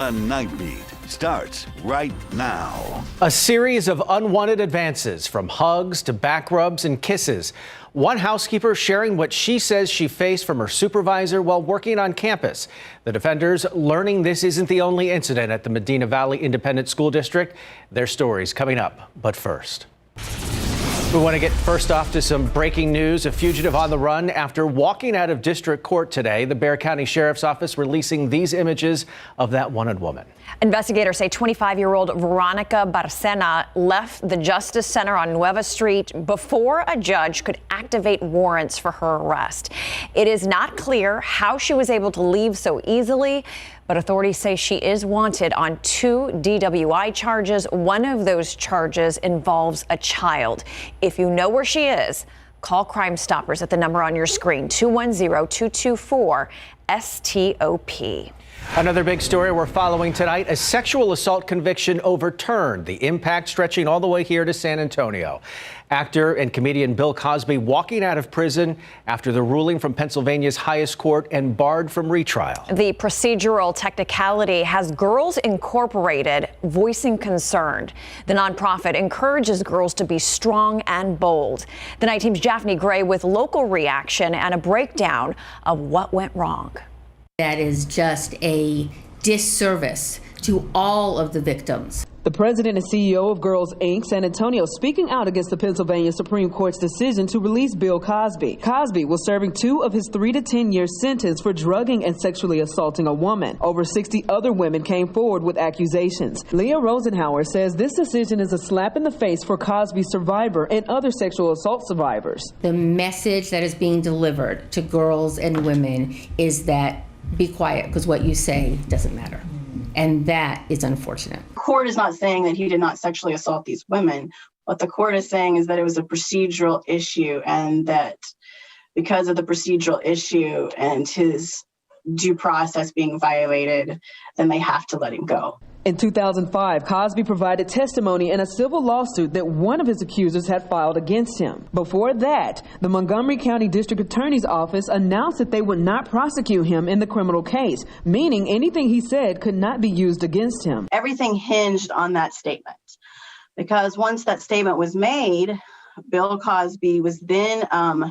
A Nightbeat starts right now. A series of unwanted advances, from hugs to back rubs and kisses. One housekeeper sharing what she says she faced from her supervisor while working on campus. The defenders learning this isn't the only incident at the Medina Valley Independent School District. Their stories coming up, but first. We want to get first off to some breaking news. A fugitive on the run after walking out of district court today. The Bexar County Sheriff's Office releasing these images of that wanted woman. Investigators say 25-year-old Veronica Barcena left the Justice Center on Nueva Street before a judge could activate warrants for her arrest. It is not clear how she was able to leave so easily, but authorities say she is wanted on 2 DWI charges. One of those charges involves a child. If you know where she is, call Crime Stoppers at the number on your screen, 210-224-STOP. Another big story we're following tonight, a sexual assault conviction overturned. The impact stretching all the way here to San Antonio. Actor and comedian Bill Cosby walking out of prison after the ruling from Pennsylvania's highest court and barred from retrial. The procedural technicality has Girls Incorporated voicing concern. The nonprofit encourages girls to be strong and bold. The night team's Daphne Gray with local reaction and a breakdown of what went wrong. That is just a disservice to all of the victims. The president and CEO of Girls Inc. San Antonio speaking out against the Pennsylvania Supreme Court's decision to release Bill Cosby. Cosby was serving 2 of his 3 to 10 year sentence for drugging and sexually assaulting a woman. Over 60 other women came forward with accusations. Leah Rosenhauer says this decision is a slap in the face for Cosby's survivor and other sexual assault survivors. The message that is being delivered to girls and women is that be quiet, because what you say doesn't matter. And that is unfortunate. The court is not saying that he did not sexually assault these women. What the court is saying is that it was a procedural issue, and that because of the procedural issue and his due process being violated, then they have to let him go. In 2005, Cosby provided testimony in a civil lawsuit that one of his accusers had filed against him. Before that, the Montgomery County District Attorney's Office announced that they would not prosecute him in the criminal case, meaning anything he said could not be used against him. Everything hinged on that statement, because once that statement was made, Bill Cosby was then,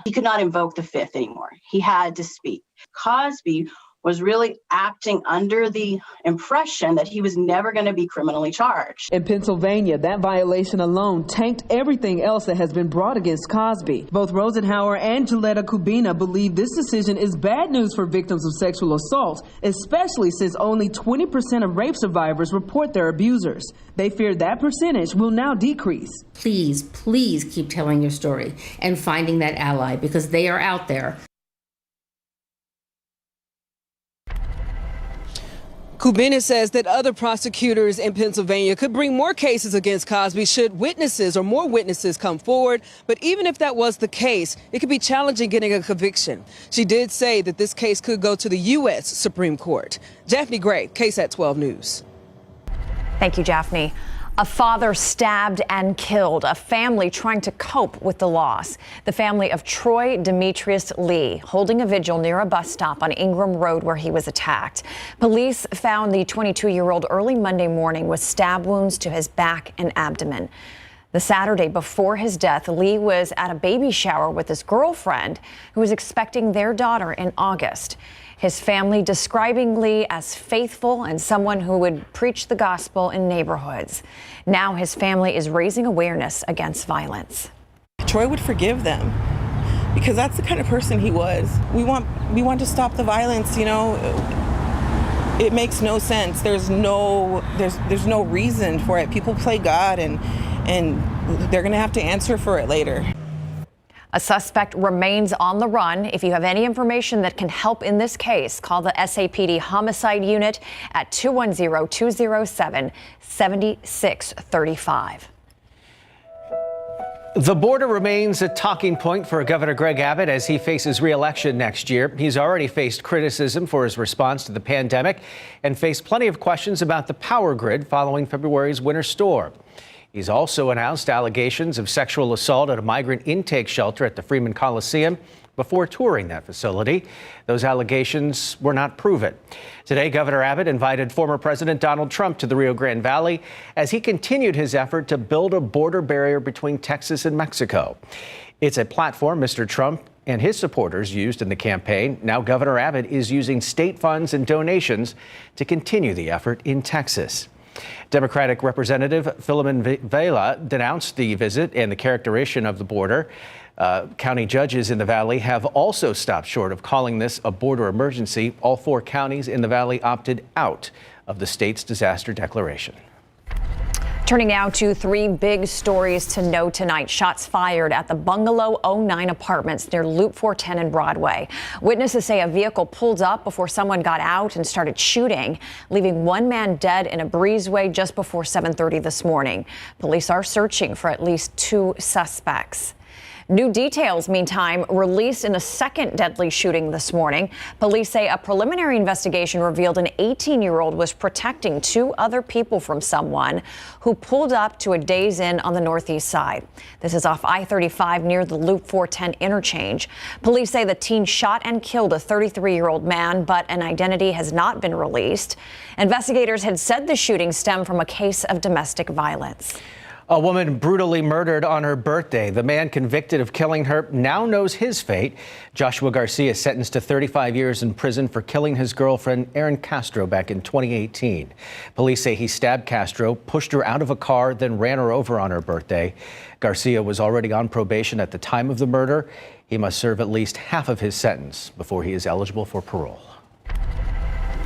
he could not invoke the 5th anymore. He had to speak. Cosby was really acting under the impression that he was never going to be criminally charged. In Pennsylvania, that violation alone tanked everything else that has been brought against Cosby. Both Rosenhauer and Gilletta Kubina believe this decision is bad news for victims of sexual assault, especially since only 20% of rape survivors report their abusers. They fear that percentage will now decrease. Please, please keep telling your story and finding that ally, because they are out there. Kubina says that other prosecutors in Pennsylvania could bring more cases against Cosby should witnesses or more witnesses come forward. But even if that was the case, it could be challenging getting a conviction. She did say that this case could go to the U.S. Supreme Court. Daphne Gray, KSAT 12 News. Thank you, Daphne. A father stabbed and killed, a family trying to cope with the loss. The family of Troy Demetrius Lee holding a vigil near a bus stop on Ingram Road where he was attacked. Police found the 22-year-old early Monday morning with stab wounds to his back and abdomen. The Saturday before his death, Lee was at a baby shower with his girlfriend who was expecting their daughter in August. His family describing Lee as faithful and someone who would preach the gospel in neighborhoods. Now his family is raising awareness against violence. Troy would forgive them because that's the kind of person he was. We want to stop the violence, you know. It makes no sense. There's no reason for it. People play God and they're going to have to answer for it later. A suspect remains on the run. If you have any information that can help in this case, call the SAPD Homicide Unit at 210-207-7635. The border remains a talking point for Governor Greg Abbott as he faces re-election next year. He's already faced criticism for his response to the pandemic and faced plenty of questions about the power grid following February's winter storm. He's also announced allegations of sexual assault at a migrant intake shelter at the Freeman Coliseum. before touring that facility. Those allegations were not proven. Today, Governor Abbott invited former President Donald Trump to the Rio Grande Valley as he continued his effort to build a border barrier between Texas and Mexico. It's a platform Mr. Trump and his supporters used in the campaign. Now Governor Abbott is using state funds and donations to continue the effort in Texas. Democratic Representative Philemon Vela denounced the visit and the characterization of the border. County judges in the valley have also stopped short of calling this a border emergency. All 4 counties in the valley opted out of the state's disaster declaration. Turning now to 3 big stories to know tonight. Shots fired at the Bungalow 09 apartments near Loop 410 and Broadway. Witnesses say a vehicle pulled up before someone got out and started shooting, leaving 1 man dead in a breezeway just before 7:30 this morning. Police are searching for at least 2 suspects. New details, meantime, released in a second deadly shooting this morning. Police say a preliminary investigation revealed an 18-year-old was protecting 2 other people from someone who pulled up to a Days Inn on the northeast side. This is off I-35 near the Loop 410 interchange. Police say the teen shot and killed a 33-year-old man, but an identity has not been released. Investigators had said the shooting stemmed from a case of domestic violence. A woman brutally murdered on her birthday. The man convicted of killing her now knows his fate. Joshua Garcia sentenced to 35 years in prison for killing his girlfriend, Erin Castro, back in 2018. Police say he stabbed Castro, pushed her out of a car, then ran her over on her birthday. Garcia was already on probation at the time of the murder. He must serve at least half of his sentence before he is eligible for parole.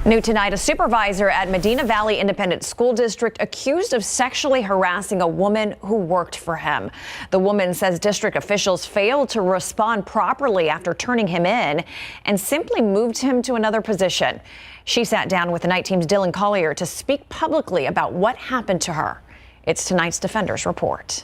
New tonight, a supervisor at Medina Valley Independent School District accused of sexually harassing a woman who worked for him. The woman says district officials failed to respond properly after turning him in and simply moved him to another position. She sat down with the Night Team's Dylan Collier to speak publicly about what happened to her. It's tonight's Defenders Report.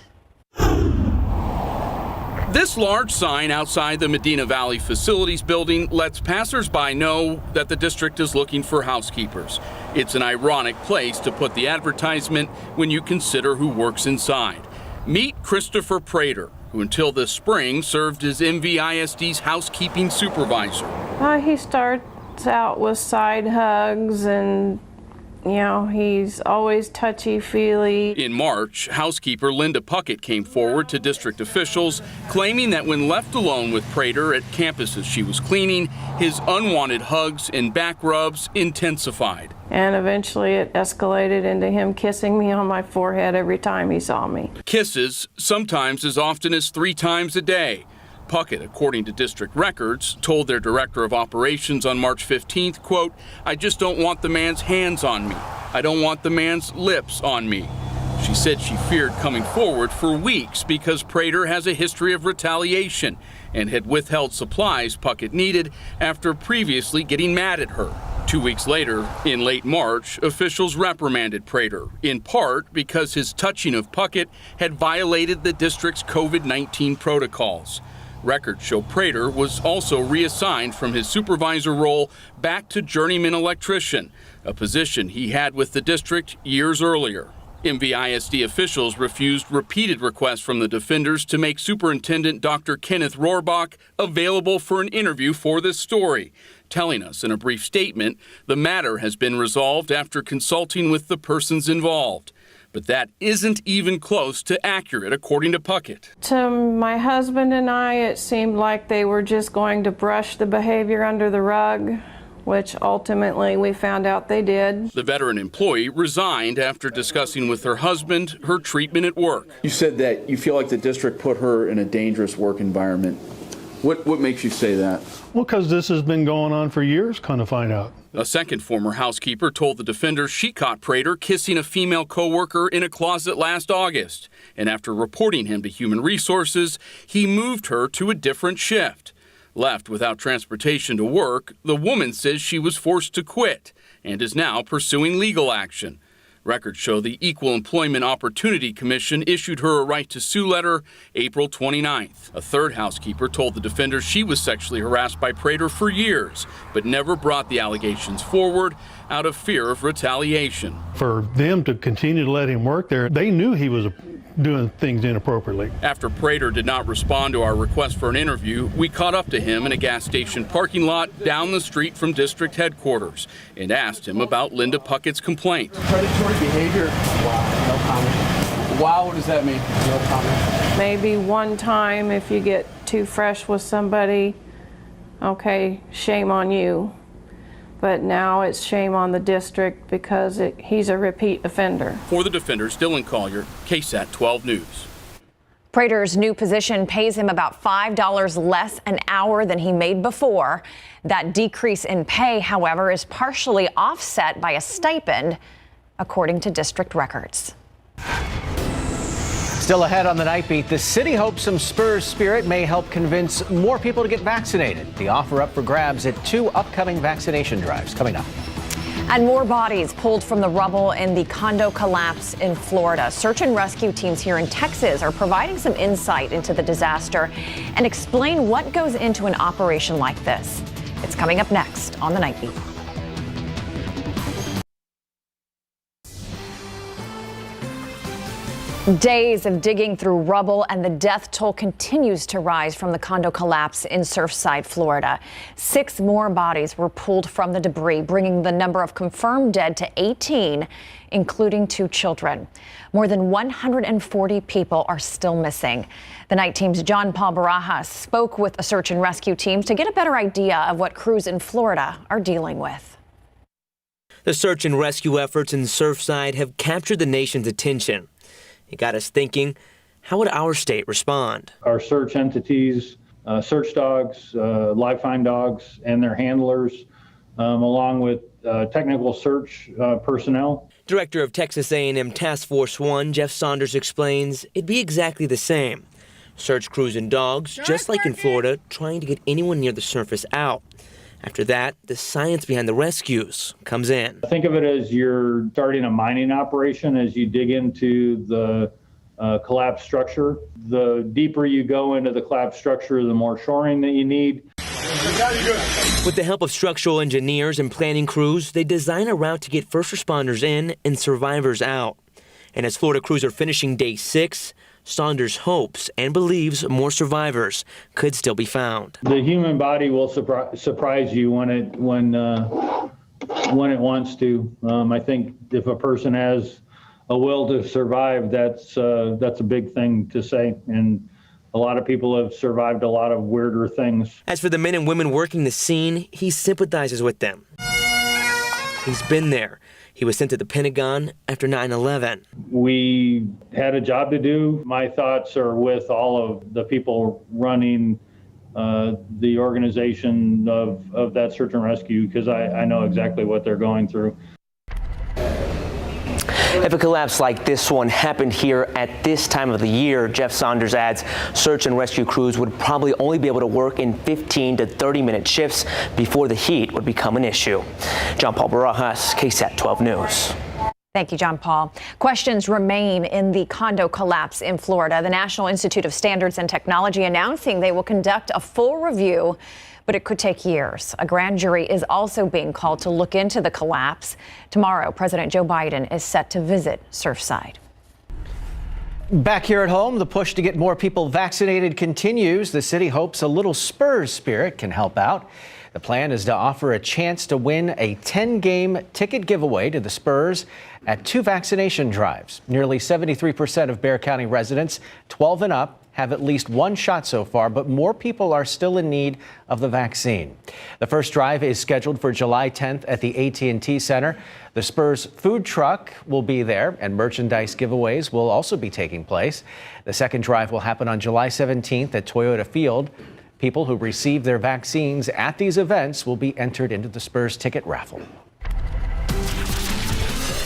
This large sign outside the Medina Valley Facilities building lets passersby know that the district is looking for housekeepers. It's an ironic place to put the advertisement when you consider who works inside. Meet Christopher Prater, who until this spring served as MVISD's housekeeping supervisor. He starts out with side hugs and he's always touchy-feely. In March, housekeeper Linda Puckett came forward to district officials claiming that when left alone with Prater at campuses she was cleaning, his unwanted hugs and back rubs intensified. And eventually it escalated into him kissing me on my forehead every time he saw me. Kisses, sometimes as often as 3 times a day. Puckett, according to district records, told their director of operations on March 15th, quote, "I just don't want the man's hands on me. I don't want the man's lips on me." She said she feared coming forward for weeks because Prater has a history of retaliation and had withheld supplies Puckett needed after previously getting mad at her. 2 weeks later, in late March, officials reprimanded Prater, in part because his touching of Puckett had violated the district's COVID-19 protocols. Records show Prater was also reassigned from his supervisor role back to journeyman electrician, a position he had with the district years earlier. MVISD officials refused repeated requests from the defenders to make Superintendent Dr. Kenneth Rohrbach available for an interview for this story, telling us in a brief statement the matter has been resolved after consulting with the persons involved. But that isn't even close to accurate, according to Puckett. To my husband and I, it seemed like they were just going to brush the behavior under the rug, which ultimately we found out they did. The veteran employee resigned after discussing with her husband her treatment at work. You said that you feel like the district put her in a dangerous work environment. What makes you say that? Well, because this has been going on for years, kind of find out. A second former housekeeper told the defenders she caught Prater kissing a female coworker in a closet last August. And after reporting him to Human Resources, he moved her to a different shift. Left without transportation to work, the woman says she was forced to quit and is now pursuing legal action. Records show the Equal Employment Opportunity Commission issued her a right to sue letter April 29th. A third housekeeper told the defenders she was sexually harassed by Prater for years, but never brought the allegations forward out of fear of retaliation. For them to continue to let him work there, they knew he was doing things inappropriately. After Prater did not respond to our request for an interview, we caught up to him in a gas station parking lot down the street from district headquarters and asked him about Linda Puckett's complaint. Predatory behavior. Wow, no comment. Wow, what does that mean? No comment. Maybe one time if you get too fresh with somebody, okay, shame on you. But now it's shame on the district because he's a repeat offender. For the defenders, Dylan Collier, KSAT 12 News. Prater's new position pays him about $5 less an hour than he made before. That decrease in pay, however, is partially offset by a stipend, according to district records. Still ahead on the Nightbeat, the city hopes some Spurs spirit may help convince more people to get vaccinated. The offer up for grabs at 2 upcoming vaccination drives coming up. And more bodies pulled from the rubble in the condo collapse in Florida. Search and rescue teams here in Texas are providing some insight into the disaster and explain what goes into an operation like this. It's coming up next on the Nightbeat. Days of digging through rubble, and the death toll continues to rise from the condo collapse in Surfside, Florida. 6 more bodies were pulled from the debris, bringing the number of confirmed dead to 18, including 2 children. More than 140 people are still missing. The night team's John Paul Barajas spoke with the search and rescue teams to get a better idea of what crews in Florida are dealing with. The search and rescue efforts in Surfside have captured the nation's attention. It got us thinking, how would our state respond? Our search entities, search dogs, live find dogs, and their handlers, along with technical search personnel. Director of Texas A&M Task Force 1, Jeff Saunders, explains it'd be exactly the same. Search crews and dogs, just like in Florida, trying to get anyone near the surface out. After that, the science behind the rescues comes in. Think of it as you're starting a mining operation as you dig into the collapsed structure. The deeper you go into the collapsed structure, the more shoring that you need. With the help of structural engineers and planning crews, they design a route to get first responders in and survivors out. And as Florida crews are finishing day 6, Saunders hopes and believes more survivors could still be found. The human body will surprise you when it wants to. I think if a person has a will to survive, that's a big thing to say. And a lot of people have survived a lot of weirder things. As for the men and women working the scene, he sympathizes with them. He's been there. He was sent to the Pentagon after 9/11. We had a job to do. My thoughts are with all of the people running the organization of that search and rescue, because I know exactly what they're going through. If a collapse like this one happened here at this time of the year, Jeff Saunders adds search and rescue crews would probably only be able to work in 15 to 30-minute shifts before the heat would become an issue. John Paul Barajas, KSAT 12 News. Thank you, John Paul. Questions remain in the condo collapse in Florida. The National Institute of Standards and Technology announcing they will conduct a full review, but it could take years. A grand jury is also being called to look into the collapse. Tomorrow, President Joe Biden is set to visit Surfside. Back here at home, the push to get more people vaccinated continues. The city hopes a little Spurs spirit can help out. The plan is to offer a chance to win a 10-game ticket giveaway to the Spurs at 2 vaccination drives. Nearly 73% of Bexar County residents 12 and up have at least 1 shot so far, but more people are still in need of the vaccine. The first drive is scheduled for July 10th at the AT&T Center. The Spurs food truck will be there, and merchandise giveaways will also be taking place. The second drive will happen on July 17th at Toyota Field. People who receive their vaccines at these events will be entered into the Spurs ticket raffle.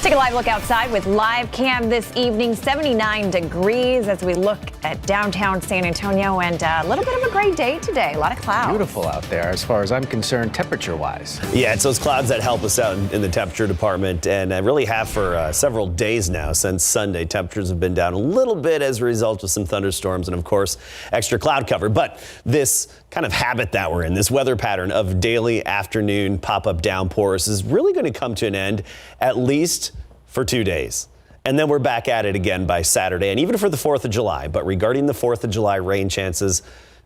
Take a live look outside with live cam this evening. 79 degrees as we look at downtown San Antonio, and a little bit of a great day today. A lot of clouds. Beautiful out there as far as I'm concerned, temperature-wise. Yeah, it's those clouds that help us out in the temperature department, and really have for several days now since Sunday. Temperatures have been down a little bit as a result of some thunderstorms and, of course, extra cloud cover. But this kind of habit that we're in, this weather pattern of daily afternoon pop-up downpours, is really going to come to an end, at least for 2 days. And then we're back at it again by Saturday and even for the 4th of July. But regarding the 4th of July rain chances,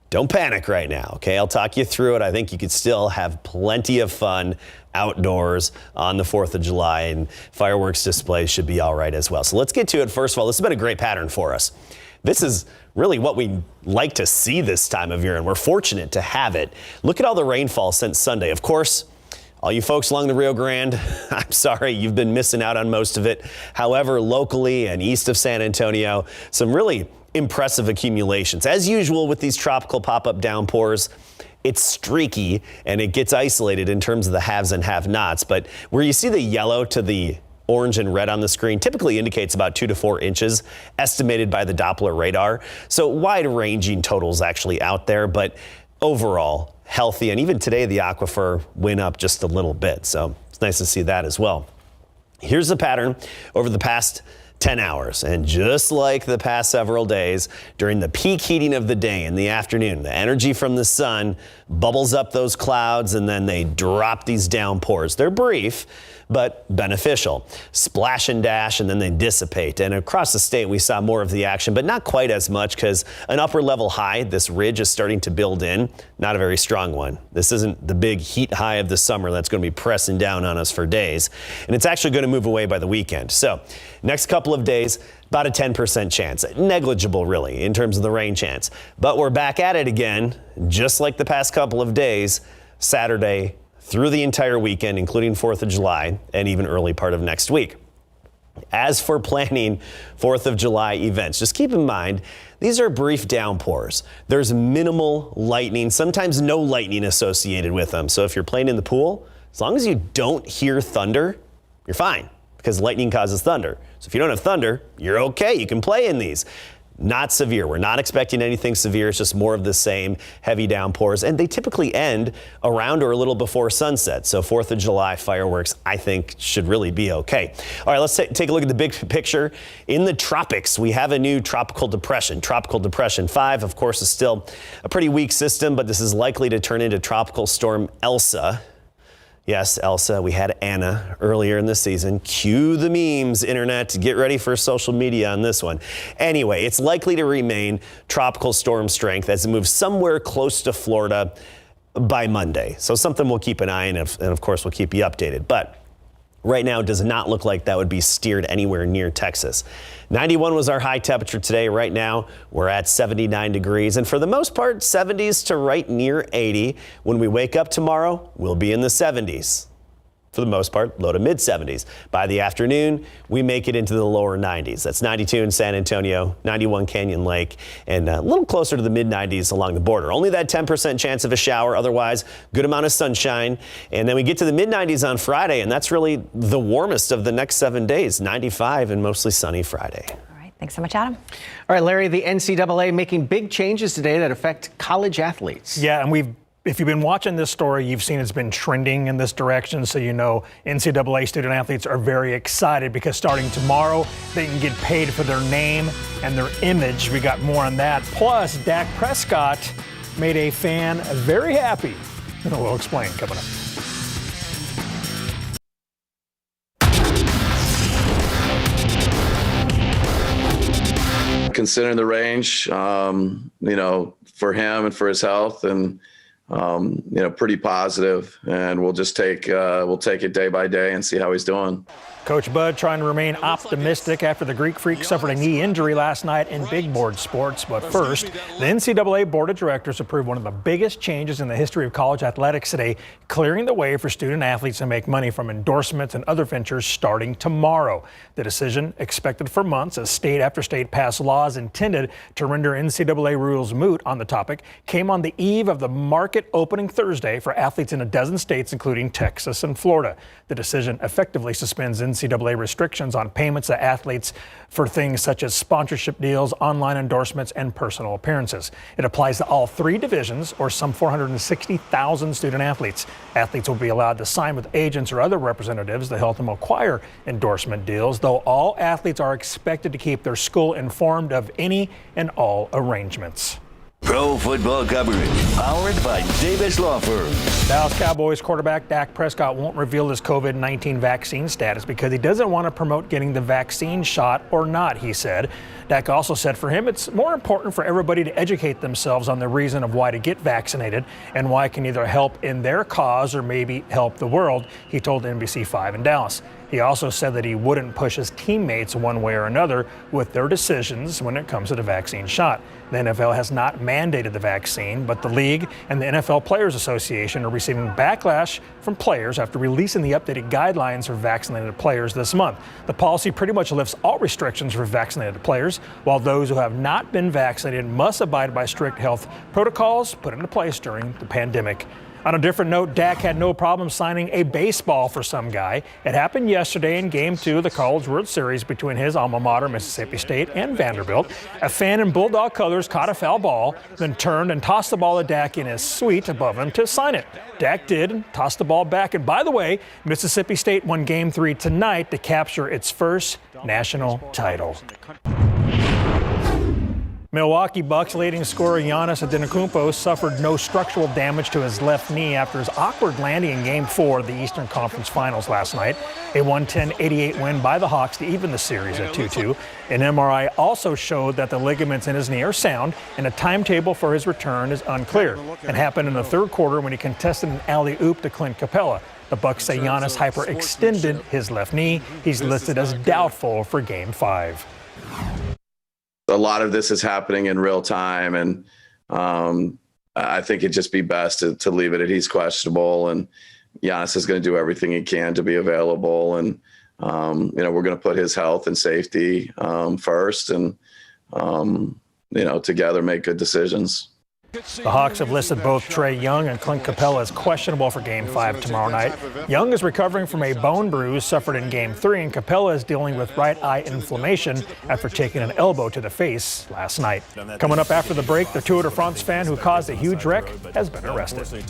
don't panic right now, okay? I'll talk you through it. I think you could still have plenty of fun outdoors on the 4th of July, and fireworks displays should be all right as well. So let's get to it. First of all, this has been a great pattern for us. This is really what we like to see this time of year, and we're fortunate to have it. Look at all the rainfall since Sunday. Of course, all you folks along the Rio Grande, I'm sorry, you've been missing out on most of it. However, locally and east of San Antonio, some really impressive accumulations. As usual with these tropical pop-up downpours, it's streaky and it gets isolated in terms of the haves and have-nots. But where you see the yellow to the orange and red on the screen typically indicates about 2 to 4 inches estimated by the Doppler radar. So wide-ranging totals actually out there, but overall healthy. And even today the aquifer went up just a little bit. So it's nice to see that as well. Here's the pattern over the past 10 hours. And just like the past several days, during the peak heating of the day in the afternoon, the energy from the sun bubbles up those clouds and then they drop these downpours. They're brief, but beneficial. Splash and dash, and then they dissipate. And across the state, we saw more of the action, but not quite as much because an upper level high, this ridge is starting to build in. Not a very strong one. This isn't the big heat high of the summer that's going to be pressing down on us for days. And it's actually going to move away by the weekend. So next couple of days, about a 10% chance. Negligible, really, in terms of the rain chance. But we're back at it again, just like the past couple of days, Saturday through the entire weekend, including 4th of July and even early part of next week. As for planning 4th of July events, just keep in mind, these are brief downpours. There's minimal lightning, sometimes no lightning associated with them. So if you're playing in the pool, as long as you don't hear thunder, you're fine, because lightning causes thunder. So if you don't have thunder, you're okay. You can play in these. Not severe. We're not expecting anything severe. It's just more of the same heavy downpours. And they typically end around or a little before sunset. So 4th of July fireworks, I think, should really be okay. All right, let's take a look at the big picture. In the tropics, we have a new tropical depression. Tropical Depression 5, of course, is still a pretty weak system, but this is likely to turn into Tropical Storm Elsa. Yes, Elsa, we had Anna earlier in the season. Cue the memes, internet. Get ready for social media on this one. Anyway, it's likely to remain tropical storm strength as it moves somewhere close to Florida by Monday. So something we'll keep an eye on, and of course we'll keep you updated. But right now, it does not look like that would be steered anywhere near Texas. 91 was our high temperature today. Right now, we're at 79 degrees. And for the most part, 70s to right near 80. When we wake up tomorrow, we'll be in the 70s. For the most part, low to mid 70s. By the afternoon, we make it into the lower 90s. That's 92 in San Antonio, 91 Canyon Lake, and a little closer to the mid 90s along the border. Only that 10% chance of a shower. Otherwise, good amount of sunshine. And then we get to the mid 90s on Friday, and that's really the warmest of the next 7 days. 95 and mostly sunny Friday. All right. Thanks so much, Adam. All right, Larry, the NCAA making big changes today that affect college athletes. Yeah, and if you've been watching this story, you've seen it's been trending in this direction. So you know NCAA student athletes are very excited because starting tomorrow, they can get paid for their name and their image. We got more on that. Plus, Dak Prescott made a fan very happy. We'll explain coming up. Considering the range, for him and for his health, and pretty positive, and we'll just take it day by day and see how he's doing. Coach Bud trying to remain optimistic after the Greek Freak suffered a knee injury last night in big board sports. But first, the NCAA Board of Directors approved one of the biggest changes in the history of college athletics today, clearing the way for student athletes to make money from endorsements and other ventures starting tomorrow. The decision, expected for months as state after state passed laws intended to render NCAA rules moot on the topic, came on the eve of the market opening Thursday for athletes in a dozen states, including Texas and Florida. The decision effectively suspends NCAA restrictions on payments to athletes for things such as sponsorship deals, online endorsements, and personal appearances. It applies to all three divisions, or some 460,000 student athletes. Athletes will be allowed to sign with agents or other representatives to help them acquire endorsement deals, though all athletes are expected to keep their school informed of any and all arrangements. Pro Pro football coverage, powered by Davis Law Firm. Dallas Cowboys quarterback Dak Prescott won't reveal his COVID-19 vaccine status because he doesn't want to promote getting the vaccine shot or not, he said. Dak also said for him it's more important for everybody to educate themselves on the reason of why to get vaccinated and why it can either help in their cause or maybe help the world, he told NBC5 in Dallas. He also said that he wouldn't push his teammates one way or another with their decisions when it comes to the vaccine shot. The NFL has not mandated the vaccine, but the league and the NFL Players Association are receiving backlash from players after releasing the updated guidelines for vaccinated players this month. The policy pretty much lifts all restrictions for vaccinated players, while those who have not been vaccinated must abide by strict health protocols put into place during the pandemic. On a different note, Dak had no problem signing a baseball for some guy. It happened yesterday in Game 2 of the College World Series between his alma mater, Mississippi State, and Vanderbilt. A fan in Bulldog colors caught a foul ball, then turned and tossed the ball to Dak in his suite above him to sign it. Dak did and tossed the ball back. And by the way, Mississippi State won Game 3 tonight to capture its first national title. Milwaukee Bucks leading scorer Giannis Antetokounmpo suffered no structural damage to his left knee after his awkward landing in Game 4 of the Eastern Conference Finals last night. A 110-88 win by the Hawks to even the series at 2-2. An MRI also showed that the ligaments in his knee are sound, and a timetable for his return is unclear. It happened in the third quarter when he contested an alley-oop to Clint Capella. The Bucks say Giannis hyperextended his left knee. He's listed as doubtful for Game 5. A lot of this is happening in real time, and I think it'd just be best to leave it at he's questionable, and Giannis is going to do everything he can to be available, and we're going to put his health and safety first, and together make good decisions. The Hawks have listed both Trae Young and Clint Capella as questionable for Game 5 tomorrow night. Young is recovering from a bone bruise suffered in Game 3, and Capella is dealing with right eye inflammation after taking an elbow to the face last night. Coming up after the break, the Tour de France fan who caused a huge wreck has been arrested.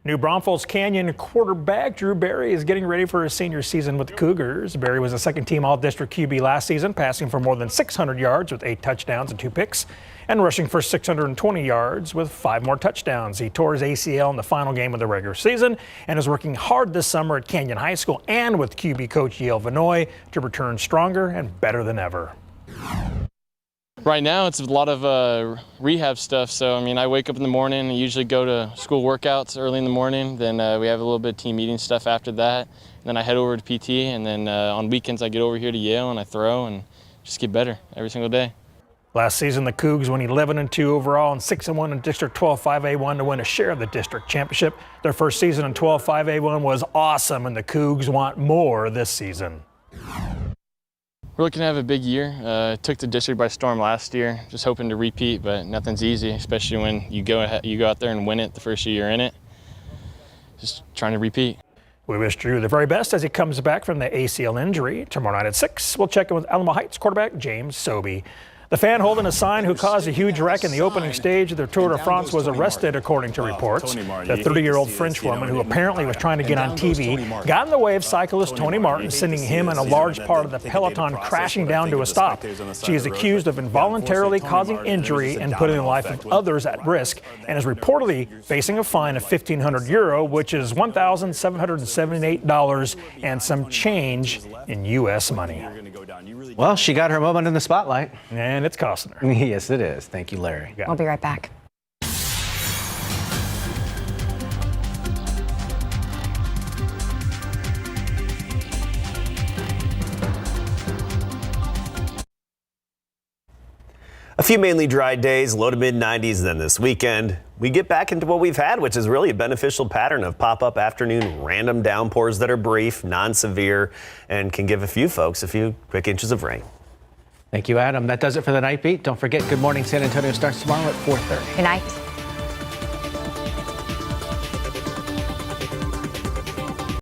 New Braunfels Canyon quarterback Drew Berry is getting ready for his senior season with the Cougars. Berry was a second-team All-District QB last season, passing for more than 600 yards with 8 touchdowns and 2 picks, and rushing for 620 yards with 5 more touchdowns. He tore his ACL in the final game of the regular season and is working hard this summer at Canyon High School and with QB coach Yale Vanoy to return stronger and better than ever. Right now, it's a lot of rehab stuff. So, I wake up in the morning and usually go to school workouts early in the morning. Then we have a little bit of team meeting stuff after that. And then I head over to PT. And then on weekends, I get over here to Yale and I throw and just get better every single day. Last season, the Cougs went 11-2 overall and 6-1 in District 12 5A1 to win a share of the district championship. Their first season in 12 5A1 was awesome, and the Cougs want more this season. We're looking to have a big year. Took the district by storm last year, just hoping to repeat, but nothing's easy, especially when you go out there and win it the first year you're in it. Just trying to repeat. We wish Drew the very best as he comes back from the ACL injury. Tomorrow night at 6, we'll check in with Alamo Heights quarterback James Sobey. The fan holding a sign who caused a huge wreck in the opening stage of their Tour de France was arrested, according to reports. The 30-year-old French woman, who apparently was trying to get on TV, got in the way of cyclist Tony Martin, sending him and a large part of the peloton crashing down to a stop. She is accused of involuntarily causing injury and putting the life of others at risk, and is reportedly facing a fine of €1,500, which is $1,778 and some change in U.S. money. Well, she got her moment in the spotlight. And it's costing her. Yes, it is. Thank you, Larry. We'll be right back. A few mainly dry days, low to mid-90s, then this weekend we get back into what we've had, which is really a beneficial pattern of pop-up afternoon random downpours that are brief, non-severe, and can give a few folks a few quick inches of rain. Thank you, Adam. That does it for the Night Beat. Don't forget, Good Morning San Antonio starts tomorrow at 4:30. Good night.